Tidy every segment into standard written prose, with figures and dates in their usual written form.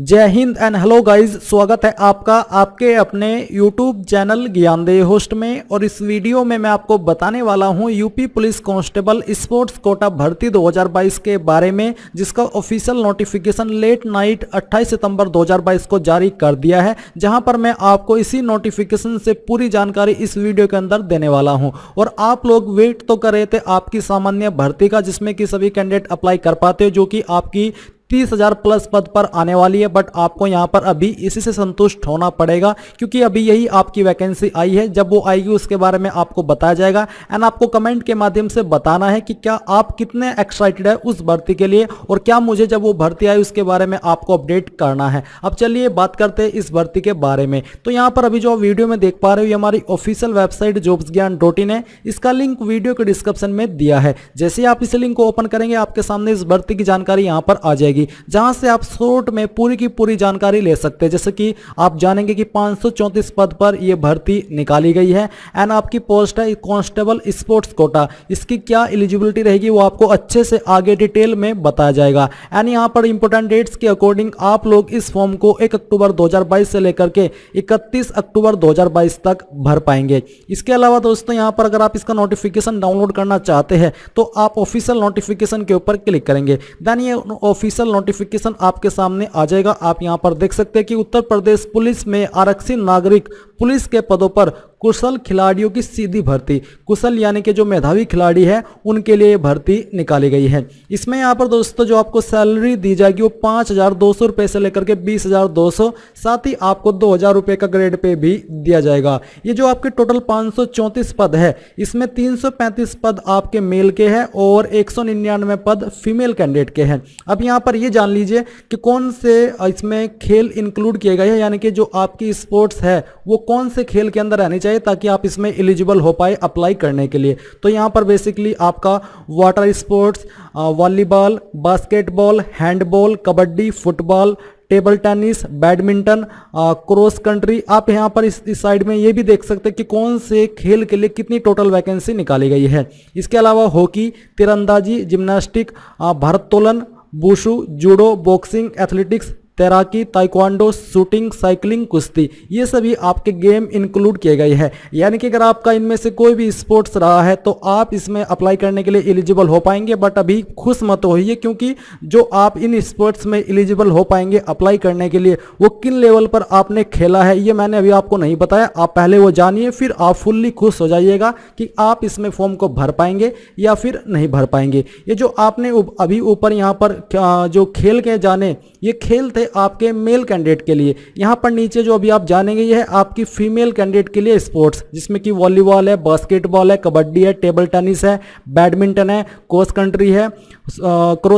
जय Hind and hello guys, स्वागत है आपका आपके अपने YouTube चैनल ज्ञानदेह होस्ट में। और इस वीडियो में मैं आपको बताने वाला हूं UP police constable sports quota भर्ती 2022 के बारे में, जिसका ऑफिशियल नोटिफिकेशन लेट नाइट 28 सितंबर 2022 को जारी कर दिया है, जहां पर मैं आपको इसी नोटिफिकेशन से पूरी जानकारी इस वीडियो के अंदर देने वाला हूं। और आप लोग वेट तो कर रहे थे आपकी सामान्य भर्ती का, जिसमें कि सभी कैंडिडेट अप्लाई कर पाते हो, जो कि आपकी 30,000 प्लस पद पर आने वाली है। बट आपको यहां पर अभी इसी से संतुष्ट होना पड़ेगा, क्योंकि अभी यही आपकी वैकेंसी आई है। जब वो आएगी उसके बारे में आपको बताया जाएगा। एंड आपको कमेंट के माध्यम से बताना है कि क्या आप कितने एक्साइटेड है उस भर्ती के लिए, और क्या मुझे जब वो भर्ती आई उसके बारे में आपको अपडेट करना है। अब चलिए बात करते हैं इस भर्ती के बारे में। तो यहाँ पर अभी जो वीडियो में देख पा रहे हो, ये हमारी ऑफिशियल वेबसाइट jobsgyan.in है। इसका लिंक वीडियो के डिस्क्रिप्शन में दिया है। जैसे आप इस लिंक को ओपन करेंगे, आपके सामने इस भर्ती की जानकारी यहाँ पर आ जाएगी, जहां से आप शॉर्ट में पूरी की पूरी जानकारी ले सकते हैं। जैसे कि आप जानेंगे कि 534 पद पर यह भर्ती निकाली गई है। एंड आपकी पोस्ट है कांस्टेबल स्पोर्ट्स कोटा। इसकी क्या एलिजिबिलिटी रहेगी वो आपको अच्छे से आगे डिटेल में बताया जाएगा। एंड यहाँ पर इंपोर्टेंट डेट्स के अकॉर्डिंग आप लोग इस फॉर्म को 1 अक्टूबर 2022 से लेकर के 31 अक्टूबर 2022 तक भर पाएंगे। इसके अलावा दोस्तों, यहाँ पर अगर आप इसका नोटिफिकेशन डाउनलोड करना चाहते हैं तो आप ऑफिशियल नोटिफिकेशन के ऊपर क्लिक करेंगे। देन ये ऑफिशियल नोटिफिकेशन आपके सामने आ जाएगा। आप यहां पर देख सकते हैं कि उत्तर प्रदेश पुलिस में आरक्षित नागरिक पुलिस के पदों पर कुशल खिलाड़ियों की सीधी भर्ती। कुशल यानी कि जो मेधावी खिलाड़ी है उनके लिए भर्ती निकाली गई है। इसमें यहाँ पर दोस्तों जो आपको सैलरी दी जाएगी वो 5,200 रुपये से लेकर के 20,200, साथ ही आपको 2,000 रुपये का ग्रेड पे भी दिया जाएगा। ये जो आपके टोटल 534 पद है, इसमें 335 पद आपके मेल के हैं और 199 पद फीमेल कैंडिडेट के हैं। अब यहाँ पर ये जान लीजिए कि कौन से इसमें खेल इंक्लूड किए गए हैं, यानी कि जो आपकी स्पोर्ट्स है वो कौन से खेल के अंदर रहनी चाहिए ताकि आप इसमें एलिजिबल हो पाए अप्लाई करने के लिए। तो यहां पर बेसिकली आपका water sports, volleyball, basketball, handball, kabaddi, football, table tennis, badminton, cross country. आप यहाँ पर इस साइड में ये भी देख सकते हैं कि कौन से खेल के लिए कितनी टोटल वैकेंसी निकाली गई है। इसके अलावा हॉकी, तीरंदाजी, जिम्नास्टिक, भारोत्तोलन, वुशु, जूडो, बॉक्सिंग, एथलेटिक्स, तैराकी, ताइक्वांडो, शूटिंग, साइकिलिंग, कुश्ती, ये सभी आपके गेम इंक्लूड किए गए हैं। यानी कि अगर आपका इनमें से कोई भी स्पोर्ट्स रहा है तो आप इसमें अप्लाई करने के लिए एलिजिबल हो पाएंगे। बट अभी खुश मत होइए, क्योंकि जो आप इन स्पोर्ट्स में एलिजिबल हो पाएंगे अप्लाई करने के लिए, वो किन लेवल पर आपने खेला है ये मैंने अभी आपको नहीं बताया। आप पहले वो जानिए, फिर आप फुल्ली खुश हो जाइएगा कि आप इसमें फॉर्म को भर पाएंगे या फिर नहीं भर पाएंगे। ये जो आपने अभी ऊपर यहाँ पर जो खेल के जाने, ये खेल थे आपके मेल कैंडिडेट के लिए। यहां पर नीचे जो अभी आप जानेंगे ये है आपकी फीमेल कैंडिडेट के लिए स्पोर्ट्स, जिसमें कि वॉलीबॉल है, बास्केटबॉल है, कबड्डी है, टेबल टेनिस है, बैडमिंटन है, क्रॉस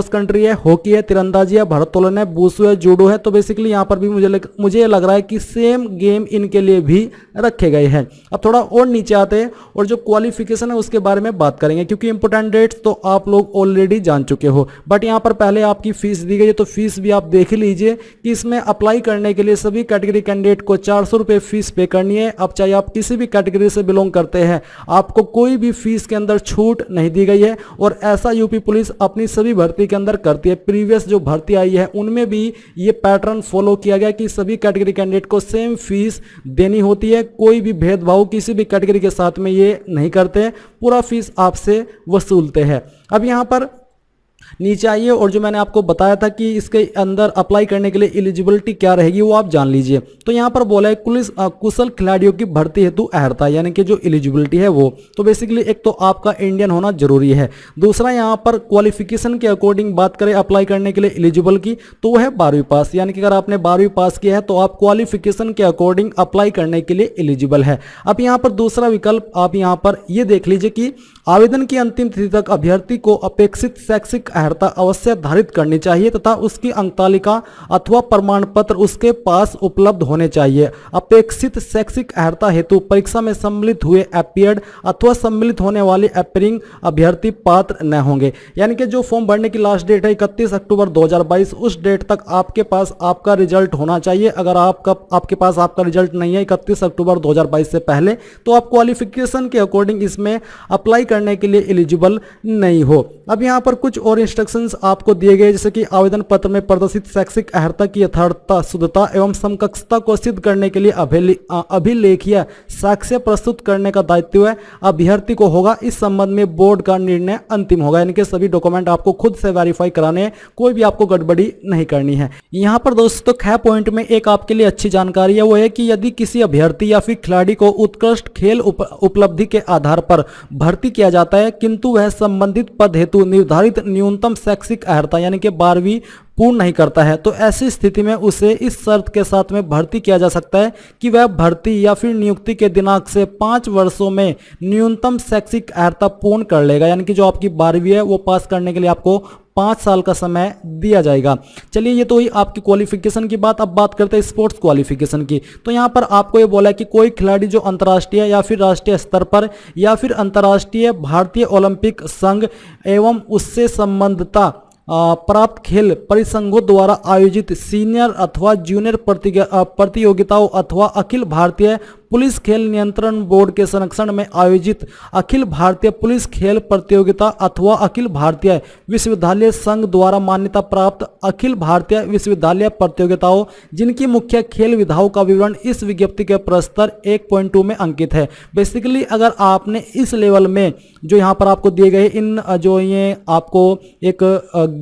कंट्री है, हॉकी है, तीरंदाजी है, भारोत्तोलन है, वुशु है, जूडो है। तो बेसिकली यहां पर भी मुझे लग रहा है कि सेम गेम इनके लिए भी रखे गए हैं। अब थोड़ा और नीचे आते हैं और जो क्वालिफिकेशन है उसके बारे में बात करेंगे, क्योंकि इंपोर्टेंट डेट्स तो आप लोग ऑलरेडी जान चुके हो। बट यहां पर पहले आपकी फीस दी गई है, तो फीस भी आप देख लीजिए कि इसमें अप्लाई करने के लिए सभी कैटेगरी कैंडिडेट को 400 रुपये फीस पे करनी है। अब चाहे आप किसी भी कैटेगरी से बिलोंग करते हैं, आपको कोई भी फीस के अंदर छूट नहीं दी गई है। और ऐसा यूपी पुलिस अपनी सभी भर्ती के अंदर करती है। प्रीवियस जो भर्ती आई है उनमें भी ये पैटर्न फॉलो किया गया कि सभी कैटेगरी कैंडिडेट को सेम फीस देनी होती है। कोई भी भेदभाव किसी भी कैटेगरी के साथ में ये नहीं करते, पूरा फीस आपसे वसूलते हैं। अब यहाँ पर नीचे आइए और जो मैंने आपको बताया था कि इसके अंदर अप्लाई करने के लिए एलिजिबिलिटी क्या रहेगी वो आप जान लीजिए। तो यहाँ पर बोला है कुशल खिलाड़ियों की भर्ती हेतु अर्हता, यानी कि जो एलिजिबिलिटी है वो। तो बेसिकली एक तो आपका इंडियन होना जरूरी है। दूसरा यहाँ पर क्वालिफिकेशन के अकॉर्डिंग बात करें अप्लाई करने के लिए एलिजिबल की, तो वो है 12वीं पास। यानी कि अगर आपने 12वीं पास किया है तो आप क्वालिफिकेशन के अकॉर्डिंग अप्लाई करने के लिए एलिजिबल है। अब यहाँ पर दूसरा विकल्प आप यहाँ पर ये देख लीजिए कि आवेदन की अंतिम तिथि तक अभ्यर्थी को अपेक्षित शैक्षिक अर्हता अवश्य धारित करनी चाहिए तथा उसकी अंकतालिका अथवा प्रमाण पत्र उसके पास उपलब्ध होने चाहिए। अपेक्षित शैक्षिक अर्हता हेतु परीक्षा में सम्मिलित हुए अपीयर्ड अथवा सम्मिलित होने वाले अपीयरिंग अभ्यर्थी पात्र न होंगे। यानी कि जो फॉर्म भरने की लास्ट डेट है 31 अक्टूबर 2022, उस डेट तक आपके पास आपका रिजल्ट होना चाहिए। अगर आपके पास आपका रिजल्ट नहीं है 31 अक्टूबर 2022 से पहले, तो आप क्वालिफिकेशन के अकॉर्डिंग इसमें अप्लाई करने के लिए एलिजिबल नहीं हो। अब यहाँ पर कुछ और इंस्ट्रक्शंस आपको दिए गए, जैसे कि आवेदन पत्र में प्रदर्शित शैक्षिक अर्हता की यथार्थता, शुद्धता एवं समकक्षता को सिद्ध करने के लिए अभिलेखीय साक्ष्य प्रस्तुत करने का दायित्व अभ्यर्थी को होगा। इस संबंध में बोर्ड का निर्णय अंतिम होगा। यानी कि सभी डॉक्यूमेंट आपको खुद से वेरीफाई कराने हैं, कोई भी आपको गड़बड़ी नहीं करनी है। यहाँ पर दोस्तों ख पॉइंट में एक आपके लिए अच्छी जानकारी है, वो है कि यदि किसी अभ्यर्थी या फिर खिलाड़ी को उत्कृष्ट खेल उपलब्धि के आधार पर भर्ती किया जाता है, किंतु वह संबंधित पद हेतु निर्धारित न्यूनतम शैक्षिक अर्हता यानी कि 12वीं पूर्ण नहीं करता है, तो ऐसी स्थिति में उसे इस शर्त के साथ में भर्ती किया जा सकता है कि वह भर्ती या फिर नियुक्ति के दिनांक से 5 वर्षों में न्यूनतम शैक्षिक अर्हता पूर्ण कर लेगा। यानी कि जो आपकी 12वीं है वो पास करने के लिए आपको 5 साल का समय दिया जाएगा। चलिए, ये तो हुई आपकी क्वालिफिकेशन की बात। अब बात करते हैं स्पोर्ट्स क्वालिफिकेशन की। तो यहाँ पर आपको ये बोला है कि कोई खिलाड़ी जो अंतर्राष्ट्रीय या फिर राष्ट्रीय स्तर पर या फिर अंतर्राष्ट्रीय भारतीय ओलंपिक संघ एवं उससे संबद्धता प्राप्त खेल परिसंघों द्वारा आयोजित सीनियर अथवा जूनियर प्रतियोगिताओं अथवा अखिल भारतीय पुलिस खेल नियंत्रण बोर्ड के संरक्षण में आयोजित अखिल भारतीय पुलिस खेल प्रतियोगिता अथवा अखिल भारतीय विश्वविद्यालय संघ द्वारा मान्यता प्राप्त अखिल भारतीय विश्वविद्यालय प्रतियोगिताओं जिनकी मुख्य खेल विधाओं का विवरण इस विज्ञप्ति के प्रस्तर 1.2 में अंकित है। बेसिकली अगर आपने इस लेवल में जो यहाँ पर आपको दिए गए इन जो ये आपको एक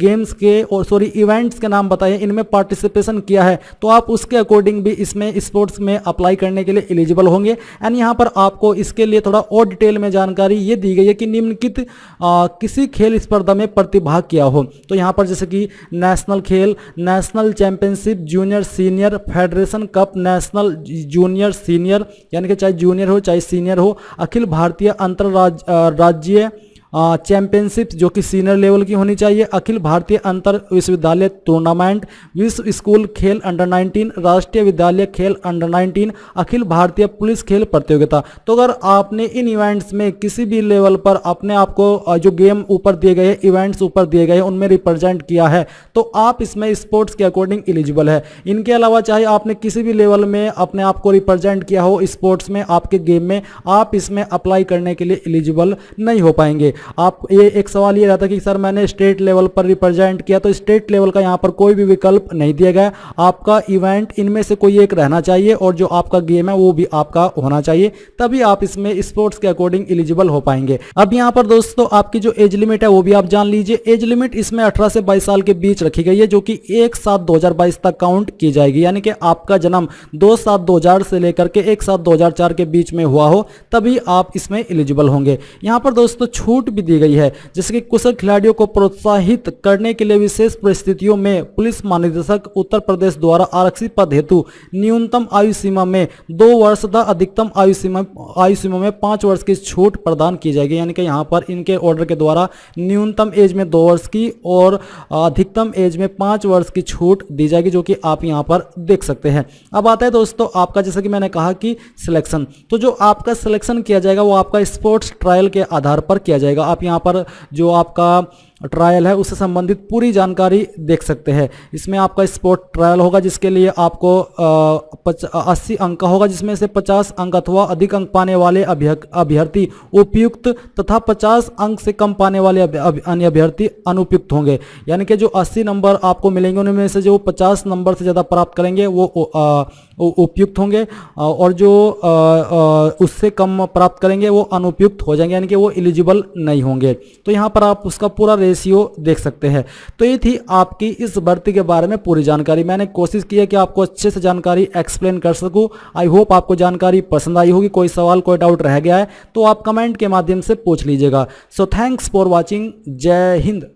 गेम्स के और इवेंट्स के नाम बताए, इनमें पार्टिसिपेशन किया है, तो आप उसके अकॉर्डिंग भी इसमें स्पोर्ट्स में अप्लाई करने के लिए एलिजिबल होंगे। एंड यहाँ पर आपको इसके लिए थोड़ा और डिटेल में जानकारी ये दी गई है कि निम्नलिखित किसी खेल स्पर्धा में प्रतिभाग किया हो। तो यहाँ पर जैसे कि नेशनल खेल, national championship, junior senior, federation cup, national junior senior यानी कि चाहे जूनियर हो चाहे सीनियर हो, अखिल भारतीय अंतरराज्यीय चैंपियनशिप जो कि सीनियर लेवल की होनी चाहिए, अखिल भारतीय अंतर विश्वविद्यालय टूर्नामेंट, विश्व स्कूल खेल अंडर 19, राष्ट्रीय विद्यालय खेल अंडर 19, अखिल भारतीय पुलिस खेल प्रतियोगिता। तो अगर आपने इन इवेंट्स में किसी भी लेवल पर अपने आप को जो गेम ऊपर दिए गए, इवेंट्स ऊपर दिए गए उनमें रिप्रेजेंट किया है, तो आप इसमें स्पोर्ट्स के अकॉर्डिंग एलिजिबल है। इनके अलावा चाहे आपने किसी भी लेवल में अपने आप को रिप्रेजेंट किया हो स्पोर्ट्स में, आपके गेम में, आप इसमें अप्लाई करने के लिए एलिजिबल नहीं हो पाएंगे। आप ये एक सवाल ये रहता कि सर मैंने स्टेट लेवल पर रिप्रेजेंट किया, तो स्टेट लेवल का यहाँ पर कोई भी विकल्प नहीं दिया गया। आपका इवेंट इनमें से कोई एक रहना चाहिए और जो आपका गेम है वो भी आपका होना चाहिए, तभी आप इसमें स्पोर्ट्स के अकॉर्डिंग एलिजिबल हो पाएंगे। अब यहाँ पर दोस्तों आपकी जो एज लिमिट है वो भी आप जान लीजिए। एज लिमिट इसमें 18 से 22 साल के बीच रखी गई है, जो कि 1/7/2022 तक काउंट की जाएगी। यानी कि आपका जन्म 2/7/2000 से लेकर के 1/7/2004 के बीच में हुआ हो, तभी आप इसमें एलिजिबल होंगे। यहाँ पर दोस्तों छूट भी दी गई है, जैसे कि कुशल खिलाड़ियों को प्रोत्साहित करने के लिए विशेष परिस्थितियों में पुलिस महानिदेशक उत्तर प्रदेश द्वारा आरक्षित पद हेतु न्यूनतम आयु सीमा में 2 वर्ष तथा अधिकतम आयु सीमा में 5 वर्ष की छूट प्रदान की जाएगी। यानी कि यहाँ पर इनके ऑर्डर के द्वारा न्यूनतम एज में 2 वर्ष की और अधिकतम एज में 5 वर्ष की छूट दी जाएगी, जो कि आप यहाँ पर देख सकते हैं। अब आता है दोस्तों आपका, जैसा कि मैंने कहा कि सिलेक्शन, तो जो आपका सिलेक्शन किया जाएगा वो आपका स्पोर्ट्स ट्रायल के आधार पर किया जाएगा। आप यहाँ पर जो आपका ट्रायल है उससे संबंधित पूरी जानकारी देख सकते हैं। इसमें आपका स्पोर्ट ट्रायल होगा जिसके लिए आपको 80 अंक का होगा, जिसमें से 50 अंक अथवा अधिक अंक पाने वाले अभ्यर्थी उपयुक्त तथा 50 अंक से कम पाने वाले अन्य अभ्यर्थी अनुपयुक्त होंगे। यानी कि जो 80 नंबर आपको मिलेंगे उनमें से जो 50 नंबर से ज़्यादा प्राप्त करेंगे वो उपयुक्त होंगे और जो उससे कम प्राप्त करेंगे वो अनुपयुक्त हो जाएंगे, यानी कि वो एलिजिबल नहीं होंगे। तो यहाँ पर आप उसका पूरा रेशियो देख सकते हैं। तो ये थी आपकी इस भर्ती के बारे में पूरी जानकारी। मैंने कोशिश की है कि आपको अच्छे से जानकारी एक्सप्लेन कर सकूं। आई होप आपको जानकारी पसंद आई होगी। कोई सवाल कोई डाउट रह गया है तो आप कमेंट के माध्यम से पूछ लीजिएगा। So thanks for watching. जय हिंद।